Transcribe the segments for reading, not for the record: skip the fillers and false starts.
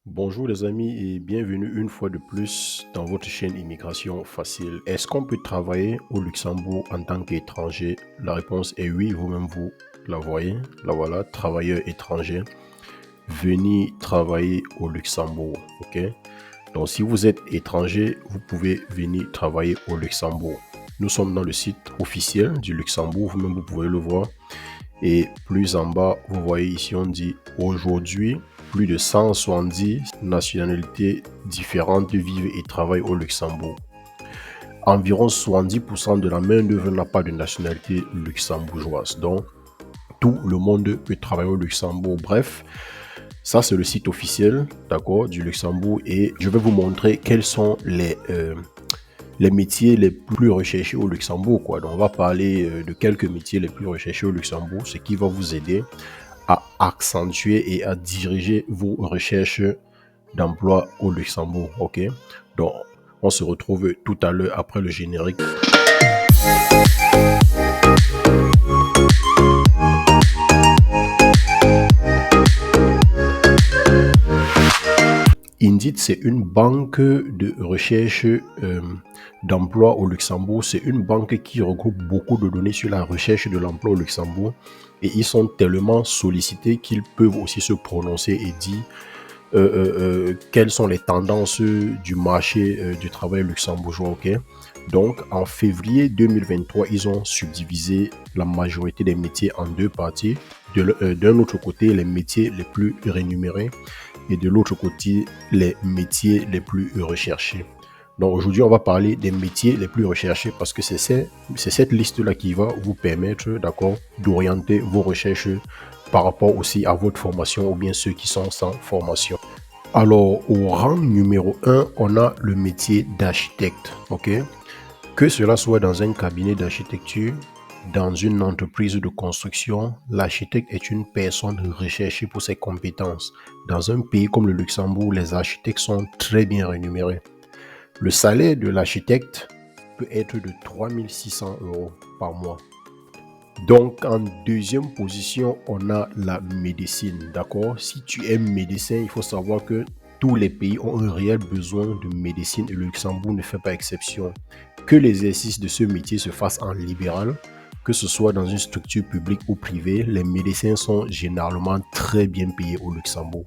Bonjour les amis et bienvenue une fois de plus dans votre chaîne Immigration Facile. Est-ce qu'on peut travailler au Luxembourg en tant qu'étranger? La réponse est oui, vous-même vous la voyez. Là voilà, travailleur étranger, venez travailler au Luxembourg. Ok? Donc si vous êtes étranger, vous pouvez venir travailler au Luxembourg. Nous sommes dans le site officiel du Luxembourg, vous-même vous pouvez le voir. Et plus en bas, vous voyez ici, on dit aujourd'hui, plus de 170 nationalités différentes vivent et travaillent au Luxembourg. Environ 70% de la main-d'œuvre n'a pas de nationalité luxembourgeoise. Donc, tout le monde peut travailler au Luxembourg. Bref, ça, c'est le site officiel, d'accord, du Luxembourg. Et je vais vous montrer quels sont les métiers les plus recherchés au Luxembourg, quoi. Donc, on va parler de quelques métiers les plus recherchés au Luxembourg, ce qui va vous aider à accentuer et à diriger vos recherches d'emploi au Luxembourg. Ok, donc on se retrouve tout à l'heure après le générique. Indeed, c'est une banque de recherche d'emploi au Luxembourg. C'est une banque qui regroupe beaucoup de données sur la recherche de l'emploi au Luxembourg. Et ils sont tellement sollicités qu'ils peuvent aussi se prononcer et dire quelles sont les tendances du marché du travail luxembourgeois. Ok, donc en février 2023, ils ont subdivisé la majorité des métiers en deux parties. D'un autre côté, les métiers les plus rémunérés et de l'autre côté, les métiers les plus recherchés. Donc aujourd'hui, on va parler des métiers les plus recherchés parce que c'est cette liste-là qui va vous permettre, d'accord, d'orienter vos recherches par rapport aussi à votre formation ou bien ceux qui sont sans formation. Alors, au rang numéro 1, on a le métier d'architecte, ok? Que cela soit dans un cabinet d'architecture, dans une entreprise de construction, l'architecte est une personne recherchée pour ses compétences. Dans un pays comme le Luxembourg, les architectes sont très bien rémunérés. Le salaire de l'architecte peut être de 3 600 € par mois. Donc, en deuxième position, on a la médecine, d'accord? Si tu es médecin, il faut savoir que tous les pays ont un réel besoin de médecine et le Luxembourg ne fait pas exception. Que l'exercice de ce métier se fasse en libéral, que ce soit dans une structure publique ou privée, les médecins sont généralement très bien payés au Luxembourg.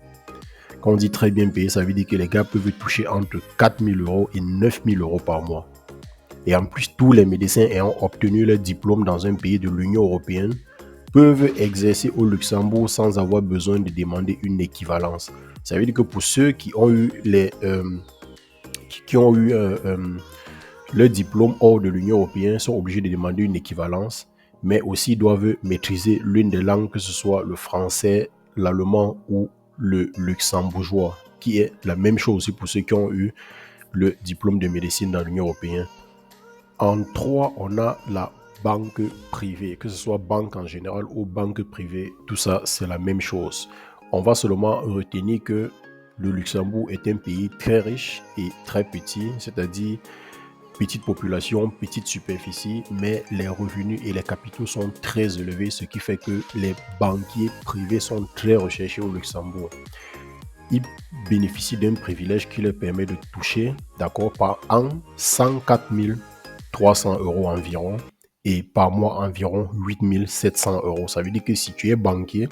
Quand on dit très bien payé, ça veut dire que les gars peuvent toucher entre 4 000 € et 9 000 € par mois. Et en plus, tous les médecins ayant obtenu leur diplôme dans un pays de l'Union européenne peuvent exercer au Luxembourg sans avoir besoin de demander une équivalence. Ça veut dire que pour ceux qui ont eu leur diplôme hors de l'Union européenne sont obligés de demander une équivalence, mais aussi doivent maîtriser l'une des langues, que ce soit le français, l'allemand ou le luxembourgeois, qui est la même chose aussi pour ceux qui ont eu le diplôme de médecine dans l'Union européenne. En 3, on a la banque privée, que ce soit banque en général ou banque privée, tout ça c'est la même chose. On va seulement retenir que le Luxembourg est un pays très riche et très petit, c'est-à-dire petite population, petite superficie, mais les revenus et les capitaux sont très élevés, ce qui fait que les banquiers privés sont très recherchés au Luxembourg. Ils bénéficient d'un privilège qui leur permet de toucher, d'accord, par an 104 300 € environ et par mois environ 8 700 €. Ça veut dire que si tu es banquier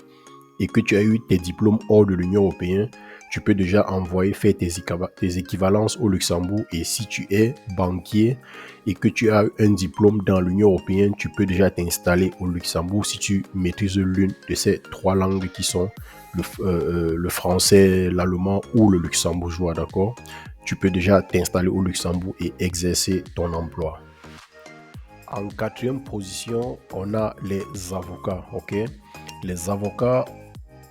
et que tu as eu tes diplômes hors de l'Union européenne, tu peux déjà envoyer faire tes équivalences au Luxembourg. Et si tu es banquier et que tu as un diplôme dans l'Union européenne, tu peux déjà t'installer au Luxembourg si tu maîtrises l'une de ces trois langues qui sont le français, l'allemand ou le luxembourgeois, d'accord? Tu peux déjà t'installer au Luxembourg et exercer ton emploi. En quatrième position, on a les avocats, ok? Les avocats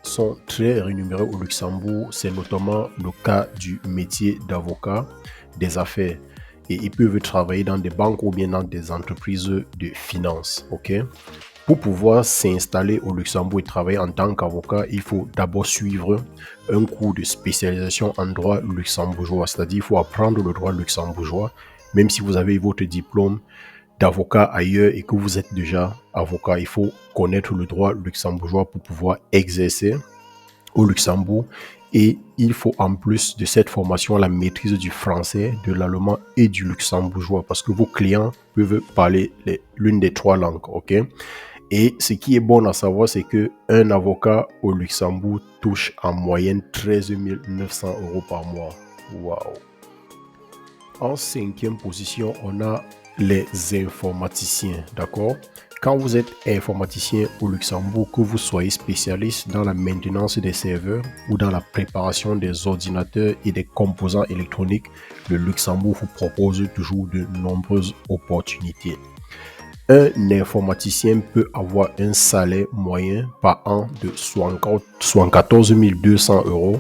sont très rémunérés au Luxembourg. C'est notamment le cas du métier d'avocat des affaires. Et ils peuvent travailler dans des banques ou bien dans des entreprises de finance, ok? Pour pouvoir s'installer au Luxembourg et travailler en tant qu'avocat, il faut d'abord suivre un cours de spécialisation en droit luxembourgeois. C'est-à-dire, il faut apprendre le droit luxembourgeois, même si vous avez votre diplôme d'avocat ailleurs et que vous êtes déjà avocat. Il faut connaître le droit luxembourgeois pour pouvoir exercer au Luxembourg Et il faut en plus de cette formation la maîtrise du français, de l'allemand et du luxembourgeois parce que vos clients peuvent parler l'une des trois langues, ok? Et ce qui est bon à savoir, c'est que un avocat au Luxembourg touche en moyenne 13 900 € par mois. Waouh! En cinquième position, on a les informaticiens, d'accord? Quand vous êtes informaticien au Luxembourg, que vous soyez spécialiste dans la maintenance des serveurs ou dans la préparation des ordinateurs et des composants électroniques, le Luxembourg vous propose toujours de nombreuses opportunités. Un informaticien peut avoir un salaire moyen par an de 74 200 €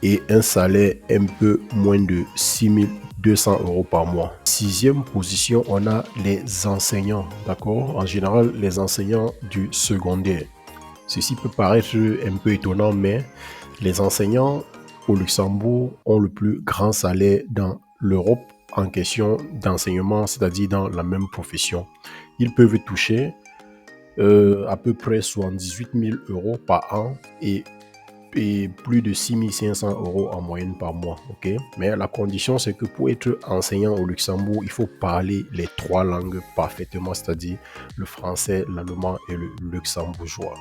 et un salaire un peu moins de 6 200 € par mois. Sixième position, on a les enseignants, d'accord? En général, les enseignants du secondaire. Ceci peut paraître un peu étonnant, mais les enseignants au Luxembourg ont le plus grand salaire dans l'Europe en question d'enseignement, c'est-à-dire dans la même profession. Ils peuvent toucher à peu près 78 000 € par an et plus de 6 500 € en moyenne par mois. Okay? Mais la condition, c'est que pour être enseignant au Luxembourg, il faut parler les trois langues parfaitement, c'est-à-dire le français, l'allemand et le luxembourgeois.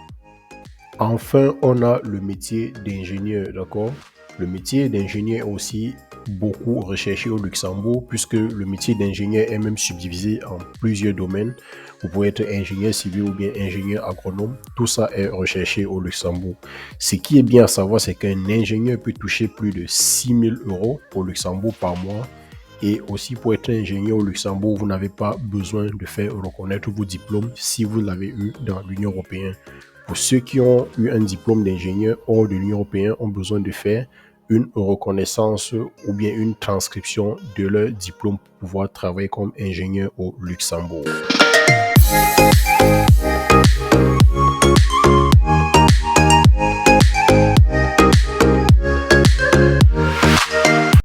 Enfin, on a le métier d'ingénieur, d'accord? Le métier d'ingénieur est aussi beaucoup recherché au Luxembourg puisque le métier d'ingénieur est même subdivisé en plusieurs domaines. Vous pouvez être ingénieur civil ou bien ingénieur agronome. Tout ça est recherché au Luxembourg. Ce qui est bien à savoir, c'est qu'un ingénieur peut toucher plus de 6 000 € au Luxembourg par mois. Et aussi, pour être ingénieur au Luxembourg, vous n'avez pas besoin de faire reconnaître vos diplômes si vous l'avez eu dans l'Union européenne. Pour ceux qui ont eu un diplôme d'ingénieur hors de l'Union européenne, ont besoin de faire une reconnaissance ou bien une transcription de leur diplôme pour pouvoir travailler comme ingénieur au Luxembourg.